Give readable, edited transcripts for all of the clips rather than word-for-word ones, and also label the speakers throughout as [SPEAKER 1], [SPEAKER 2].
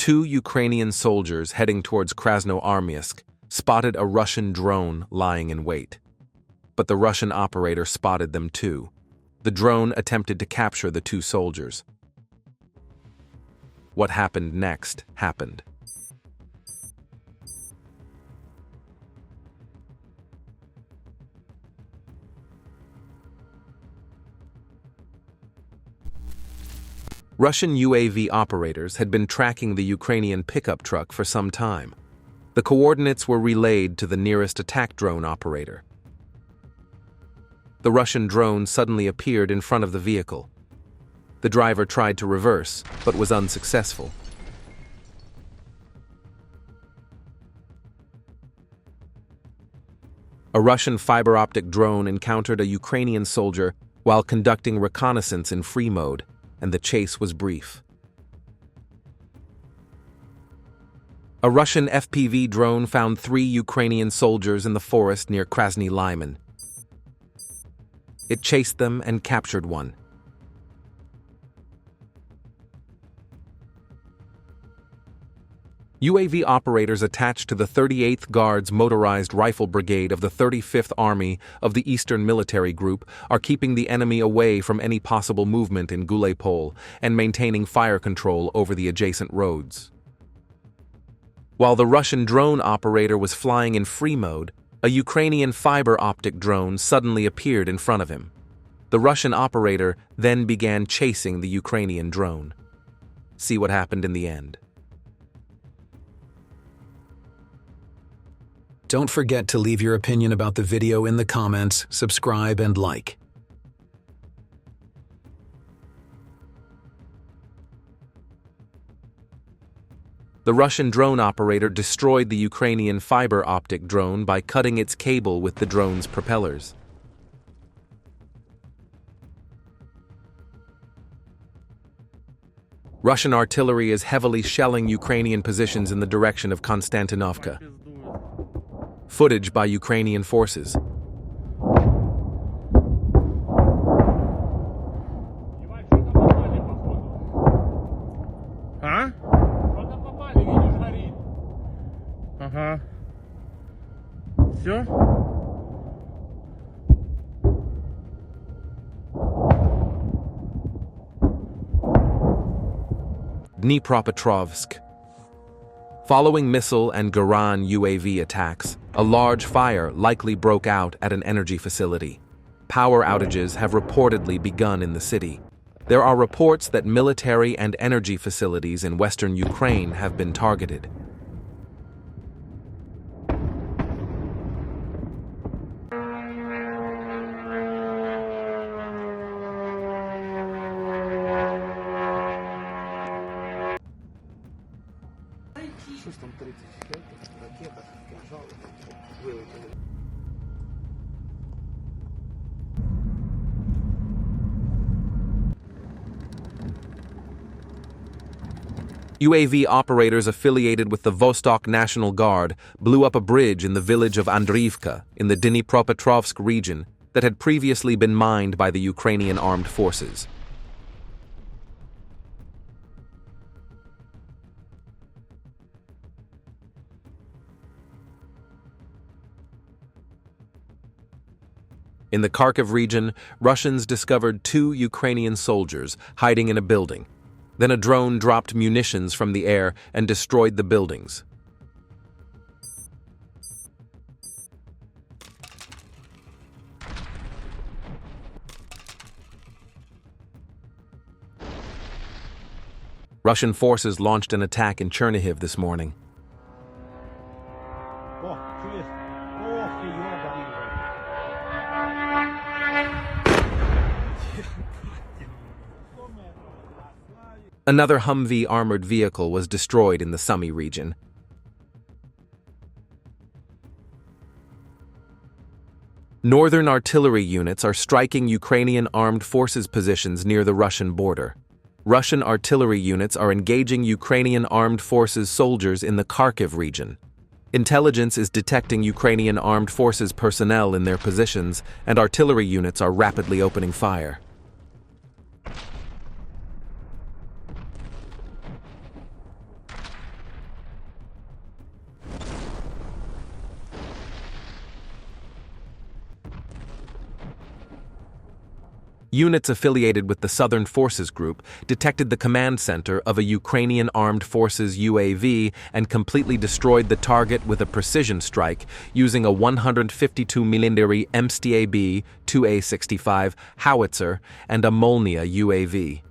[SPEAKER 1] Two Ukrainian soldiers heading towards Krasnoarmysk spotted a Russian drone lying in wait. But the Russian operator spotted them too. The drone attempted to capture the two soldiers. What happened next happened. Russian UAV operators had been tracking the Ukrainian pickup truck for some time. The coordinates were relayed to the nearest attack drone operator. The Russian drone suddenly appeared in front of the vehicle. The driver tried to reverse, but was unsuccessful. A Russian fiber-optic drone encountered a Ukrainian soldier while conducting reconnaissance in free mode, and the chase was brief. A Russian FPV drone found 3 Ukrainian soldiers in the forest near Krasny Lyman. It chased them and captured one. UAV operators attached to the 38th Guards Motorized Rifle Brigade of the 35th Army of the Eastern Military Group are keeping the enemy away from any possible movement in Gulay-Pole and maintaining fire control over the adjacent roads. While the Russian drone operator was flying in free mode, a Ukrainian fiber-optic drone suddenly appeared in front of him. The Russian operator then began chasing the Ukrainian drone. See what happened in the end.
[SPEAKER 2] Don't forget to leave your opinion about the video in the comments, subscribe, and like.
[SPEAKER 1] The Russian drone operator destroyed the Ukrainian fiber-optic drone by cutting its cable with the drone's propellers. Russian artillery is heavily shelling Ukrainian positions in the direction of Konstantinovka. Footage by Ukrainian forces.
[SPEAKER 3] Ага. Все?
[SPEAKER 1] Dnipropetrovsk. Following missile and Garan UAV attacks, a large fire likely broke out at an energy facility. Power outages have reportedly begun in the city. There are reports that military and energy facilities in western Ukraine have been targeted. UAV operators affiliated with the Vostok National Guard blew up a bridge in the village of Andriivka in the Dnipropetrovsk region that had previously been mined by the Ukrainian armed forces. In the Kharkiv region, Russians discovered 2 Ukrainian soldiers hiding in a building. Then a drone dropped munitions from the air and destroyed the buildings. Russian forces launched an attack in Chernihiv this morning. Another Humvee armored vehicle was destroyed in the Sumy region. Northern artillery units are striking Ukrainian armed forces positions near the Russian border. Russian artillery units are engaging Ukrainian armed forces soldiers in the Kharkiv region. Intelligence is detecting Ukrainian armed forces personnel in their positions, and artillery units are rapidly opening fire. Units affiliated with the Southern Forces Group detected the command center of a Ukrainian Armed Forces UAV and completely destroyed the target with a precision strike using a 152mm MSTAB 2A65 howitzer and a Molnia UAV.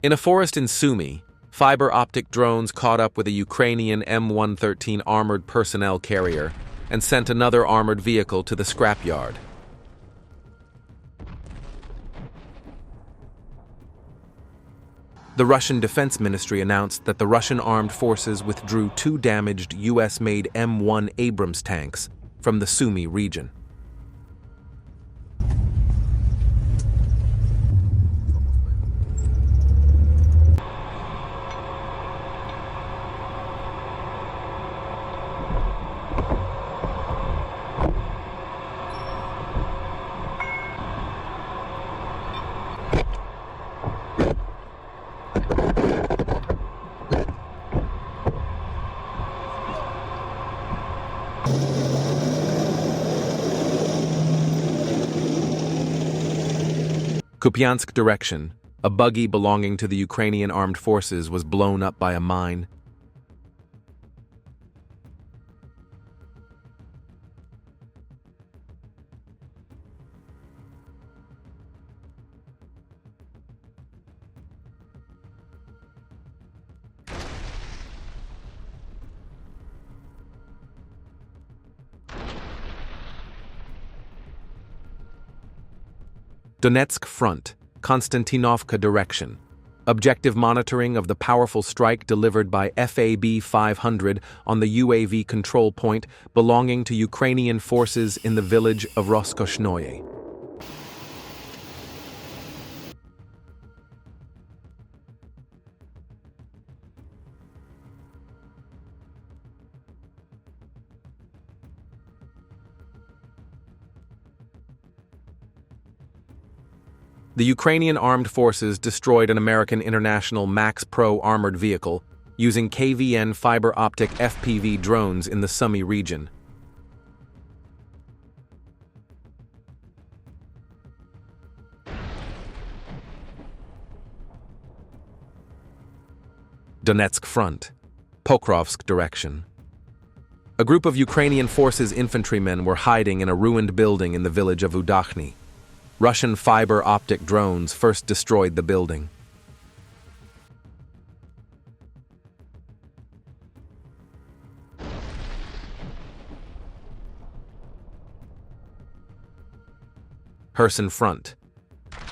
[SPEAKER 1] In a forest in Sumy, fiber optic drones caught up with a Ukrainian M113 armored personnel carrier and sent another armored vehicle to the scrapyard. The Russian Defense Ministry announced that the Russian armed forces withdrew 2 damaged US-made M1 Abrams tanks from the Sumy region. Kupiansk direction, a buggy belonging to the Ukrainian armed forces was blown up by a mine. Donetsk front, Konstantinovka direction. Objective monitoring of the powerful strike delivered by FAB 500 on the UAV control point belonging to Ukrainian forces in the village of Roskoshnoye. The Ukrainian armed forces destroyed an American International Max Pro armored vehicle using KVN fiber optic FPV drones in the Sumy region. Donetsk front, Pokrovsk direction. A group of Ukrainian forces infantrymen were hiding in a ruined building in the village of Udakhny. Russian fiber optic drones first destroyed the building. Kherson front.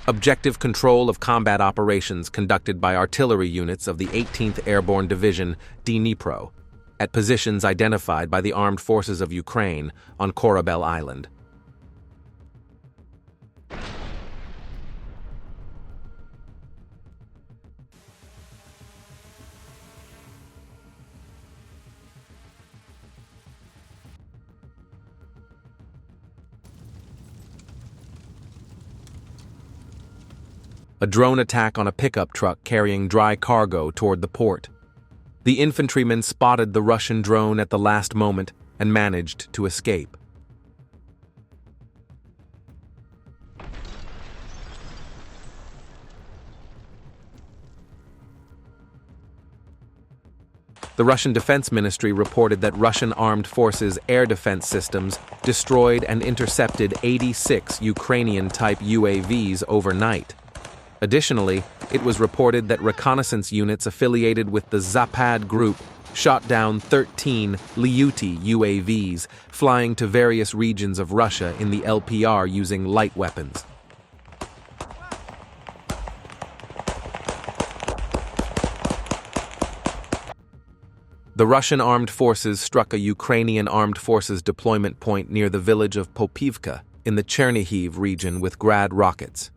[SPEAKER 1] Objective control of combat operations conducted by artillery units of the 18th Airborne Division Dnipro at positions identified by the armed forces of Ukraine on Korabel Island. A drone attack on a pickup truck carrying dry cargo toward the port. The infantrymen spotted the Russian drone at the last moment and managed to escape. The Russian Defense Ministry reported that Russian armed forces' air defense systems destroyed and intercepted 86 Ukrainian-type UAVs overnight. Additionally, it was reported that reconnaissance units affiliated with the Zapad group shot down 13 Lyuty UAVs flying to various regions of Russia in the LPR using light weapons. The Russian armed forces struck a Ukrainian armed forces deployment point near the village of Popivka in the Chernihiv region with Grad rockets.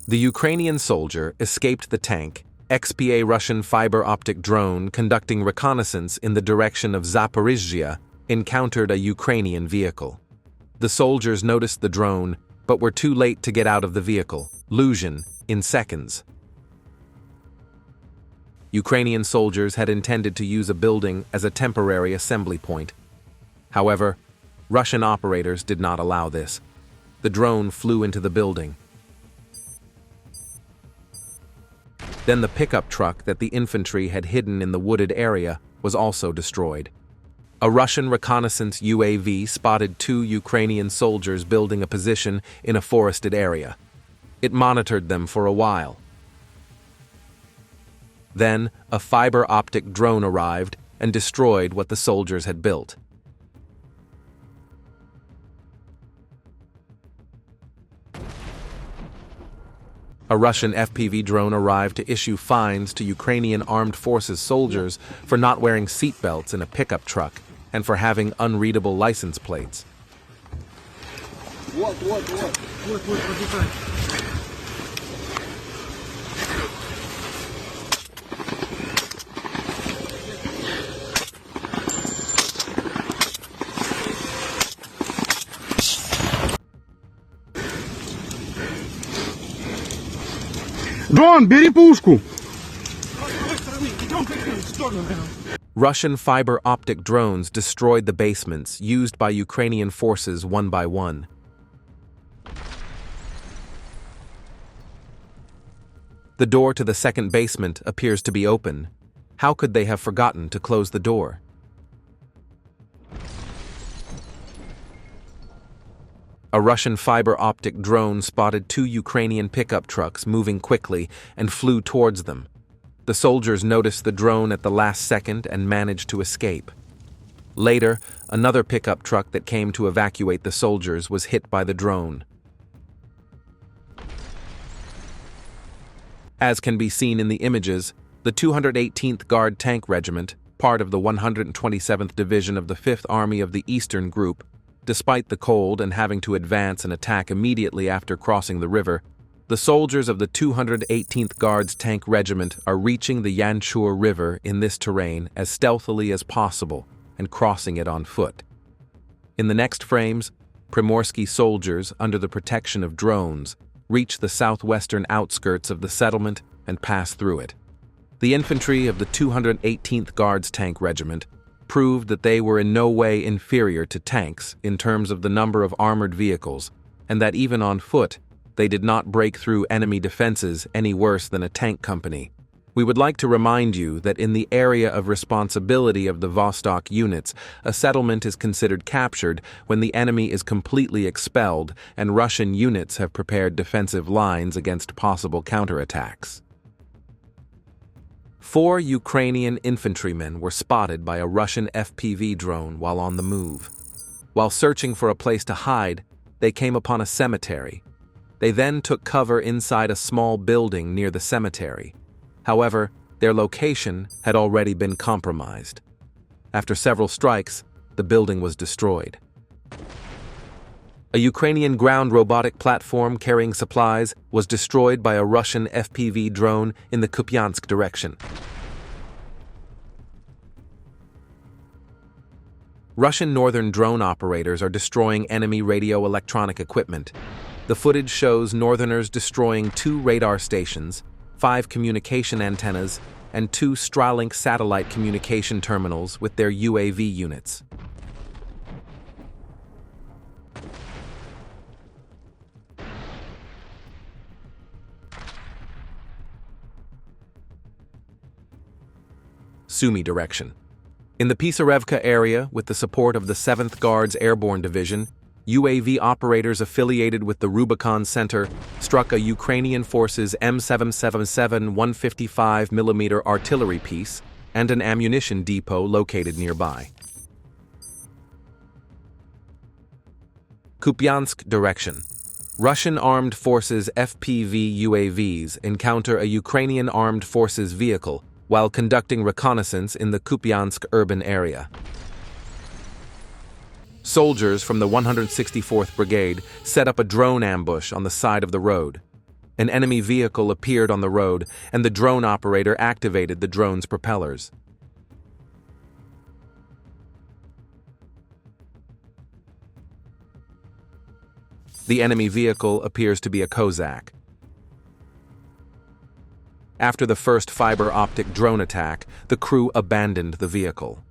[SPEAKER 1] The Ukrainian soldier escaped the tank, XPA Russian fiber optic drone conducting reconnaissance in the direction of Zaporizhzhia encountered a Ukrainian vehicle. The soldiers noticed the drone, but were too late to get out of the vehicle, losing in seconds. Ukrainian soldiers had intended to use a building as a temporary assembly point. However, Russian operators did not allow this. The drone flew into the building. Then the pickup truck that the infantry had hidden in the wooded area was also destroyed. A Russian reconnaissance UAV spotted 2 Ukrainian soldiers building a position in a forested area. It monitored them for a while. Then, a fiber-optic drone arrived and destroyed what the soldiers had built. A Russian FPV drone arrived to issue fines to Ukrainian armed forces soldiers for not wearing seatbelts in a pickup truck and for having unreadable license plates.
[SPEAKER 3] Дрон, бери пушку!
[SPEAKER 1] Russian fiber-optic drones destroyed the basements used by Ukrainian forces one by one. The door to the second basement appears to be open. How could they have forgotten to close the door? A Russian fiber-optic drone spotted 2 Ukrainian pickup trucks moving quickly and flew towards them. The soldiers noticed the drone at the last second and managed to escape. Later, another pickup truck that came to evacuate the soldiers was hit by the drone. As can be seen in the images, the 218th Guard Tank Regiment, part of the 127th Division of the 5th Army of the Eastern Group, despite the cold and having to advance and attack immediately after crossing the river, the soldiers of the 218th Guards Tank Regiment are reaching the Yanchur River in this terrain as stealthily as possible and crossing it on foot. In the next frames, Primorsky soldiers, under the protection of drones, reach the southwestern outskirts of the settlement and pass through it. The infantry of the 218th Guards Tank Regiment proved that they were in no way inferior to tanks in terms of the number of armored vehicles, and that even on foot, they did not break through enemy defenses any worse than a tank company. We would like to remind you that in the area of responsibility of the Vostok units, a settlement is considered captured when the enemy is completely expelled and Russian units have prepared defensive lines against possible counterattacks. 4 Ukrainian infantrymen were spotted by a Russian FPV drone while on the move. While searching for a place to hide, they came upon a cemetery. They then took cover inside a small building near the cemetery. However, their location had already been compromised. After several strikes, the building was destroyed. A Ukrainian ground robotic platform carrying supplies was destroyed by a Russian FPV drone in the Kupiansk direction. Russian northern drone operators are destroying enemy radio electronic equipment. The footage shows northerners destroying 2 radar stations, 5 communication antennas, and 2 Starlink satellite communication terminals with their UAV units. Sumy direction. In the Pisarevka area, with the support of the 7th Guards Airborne Division, UAV operators affiliated with the Rubicon Center struck a Ukrainian forces M777 155mm artillery piece and an ammunition depot located nearby. Kupiansk direction. Russian armed forces FPV UAVs encounter a Ukrainian armed forces vehicle while conducting reconnaissance in the Kupiansk urban area. Soldiers from the 164th Brigade set up a drone ambush on the side of the road. An enemy vehicle appeared on the road, and the drone operator activated the drone's propellers. The enemy vehicle appears to be a Kozak. After the first fiber-optic drone attack, the crew abandoned the vehicle.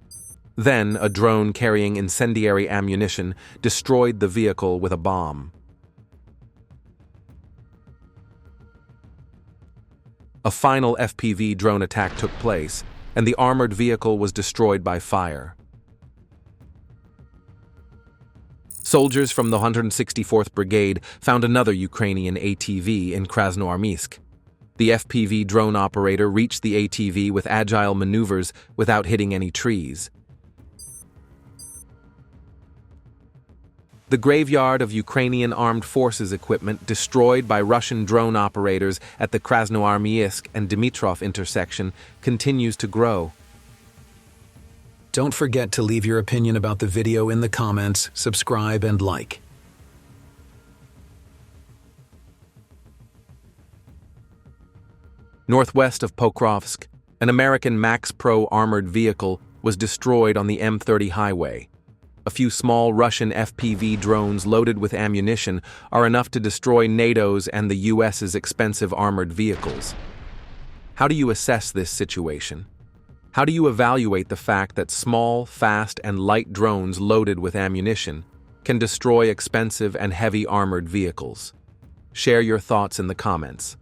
[SPEAKER 1] Then, a drone carrying incendiary ammunition destroyed the vehicle with a bomb. A final FPV drone attack took place, and the armored vehicle was destroyed by fire. Soldiers from the 164th Brigade found another Ukrainian ATV in Krasnoarmysk. The FPV drone operator reached the ATV with agile maneuvers without hitting any trees. The graveyard of Ukrainian armed forces equipment destroyed by Russian drone operators at the Krasnoarmysk and Dmitrov intersection continues to grow.
[SPEAKER 2] Don't forget to leave your opinion about the video in the comments, subscribe, and like.
[SPEAKER 1] Northwest of Pokrovsk, an American Max Pro armored vehicle was destroyed on the M30 highway. A few small Russian FPV drones loaded with ammunition are enough to destroy NATO's and the US's expensive armored vehicles. How do you assess this situation? How do you evaluate the fact that small, fast, and light drones loaded with ammunition can destroy expensive and heavy armored vehicles? Share your thoughts in the comments.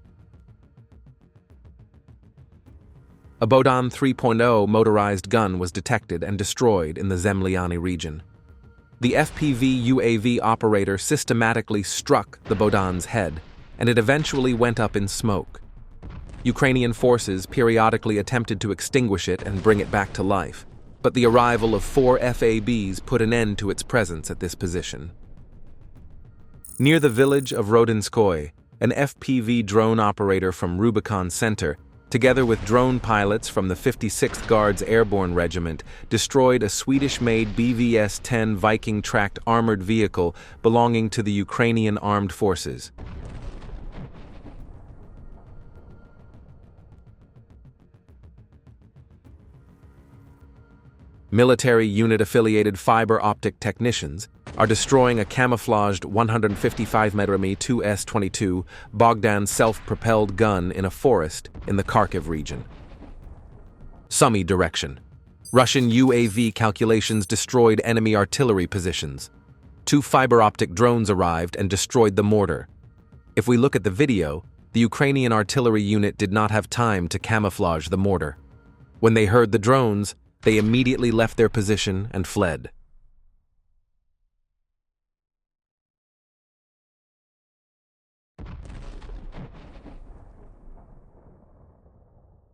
[SPEAKER 1] A Bodan 3.0 motorized gun was detected and destroyed in the Zemlyany region. The FPV UAV operator systematically struck the Bodan's head, and it eventually went up in smoke. Ukrainian forces periodically attempted to extinguish it and bring it back to life, but the arrival of 4 FABs put an end to its presence at this position. Near the village of Rodinskoye, an FPV drone operator from Rubicon Center, together with drone pilots from the 56th Guards Airborne Regiment, destroyed a Swedish-made BVS-10 Viking-tracked armored vehicle belonging to the Ukrainian Armed Forces. Military unit-affiliated fiber-optic technicians are destroying a camouflaged 155mm 2S-22 Bogdan self-propelled gun in a forest in the Kharkiv region. Sumy direction. Russian UAV calculations destroyed enemy artillery positions. 2 fiber-optic drones arrived and destroyed the mortar. If we look at the video, the Ukrainian artillery unit did not have time to camouflage the mortar. When they heard the drones, they immediately left their position and fled.